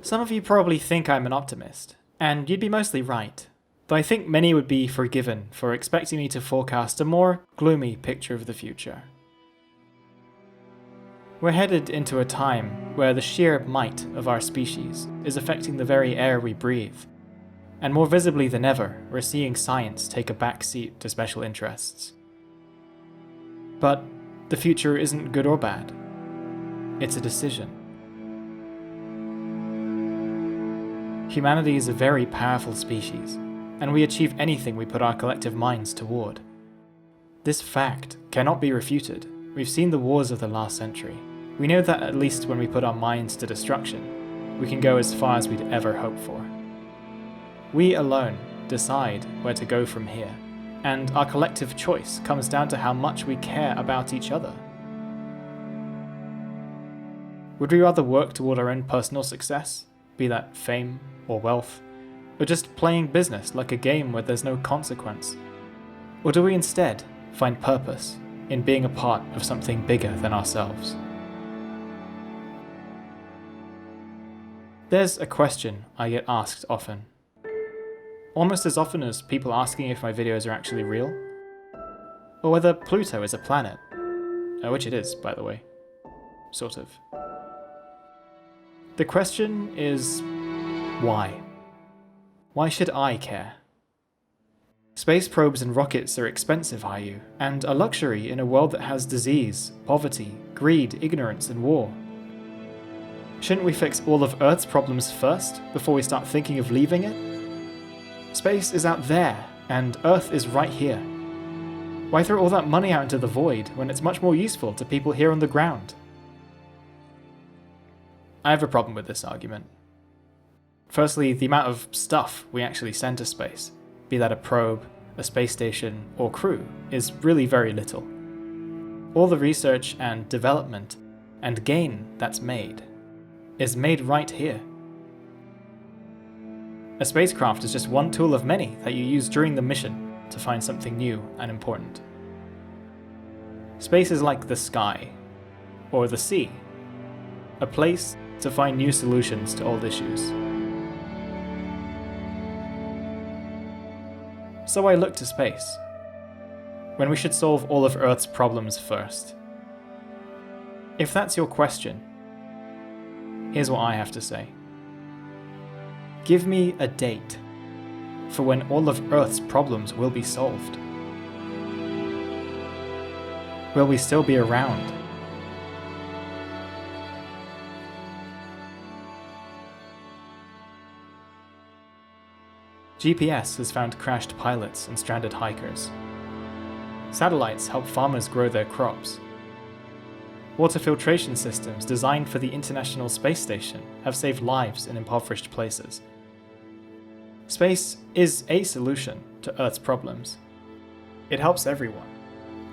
Some of you probably think I'm an optimist, and you'd be mostly right, though I think many would be forgiven for expecting me to forecast a more gloomy picture of the future. We're headed into a time where the sheer might of our species is affecting the very air we breathe, and more visibly than ever, we're seeing science take a back seat to special interests. But the future isn't good or bad. It's a decision. Humanity is a very powerful species, and we achieve anything we put our collective minds toward. This fact cannot be refuted. We've seen the wars of the last century. We know that at least when we put our minds to destruction, we can go as far as we'd ever hope for. We alone decide where to go from here, and our collective choice comes down to how much we care about each other. Would we rather work toward our own personal success, be that fame or wealth, or just playing business like a game where there's no consequence? Or do we instead find purpose in being a part of something bigger than ourselves? There's a question I get asked often. Almost as often as people asking if my videos are actually real, or whether Pluto is a planet, which it is, by the way. Sort of. The question is, why? Why should I care? Space probes and rockets are expensive, are you, and a luxury in a world that has disease, poverty, greed, ignorance, and war. Shouldn't we fix all of Earth's problems first, before we start thinking of leaving it? Space is out there, and Earth is right here. Why throw all that money out into the void when it's much more useful to people here on the ground? I have a problem with this argument. Firstly, the amount of stuff we actually send to space, be that a probe, a space station, or crew, is really very little. All the research and development and gain that's made is made right here. A spacecraft is just one tool of many that you use during the mission to find something new and important. Space is like the sky, or the sea, a place to find new solutions to old issues. So I look to space, when we should solve all of Earth's problems first. If that's your question, here's what I have to say. Give me a date for when all of Earth's problems will be solved. Will we still be around? GPS has found crashed pilots and stranded hikers. Satellites help farmers grow their crops. Water filtration systems designed for the International Space Station have saved lives in impoverished places. Space is a solution to Earth's problems. It helps everyone,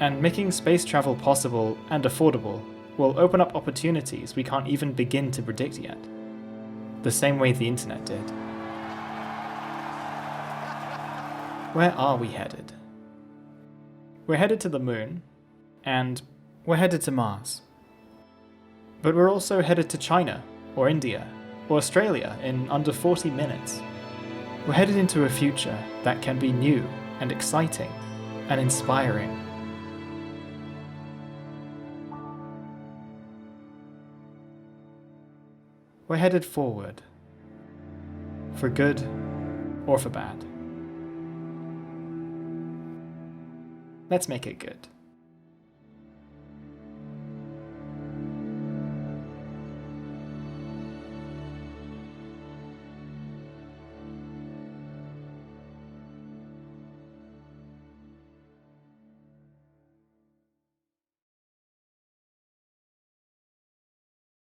and making space travel possible and affordable will open up opportunities we can't even begin to predict yet, the same way the internet did. Where are we headed? We're headed to the moon, and we're headed to Mars. But we're also headed to China, or India, or Australia in under 40 minutes. We're headed into a future that can be new and exciting and inspiring. We're headed forward, for good or for bad. Let's make it good.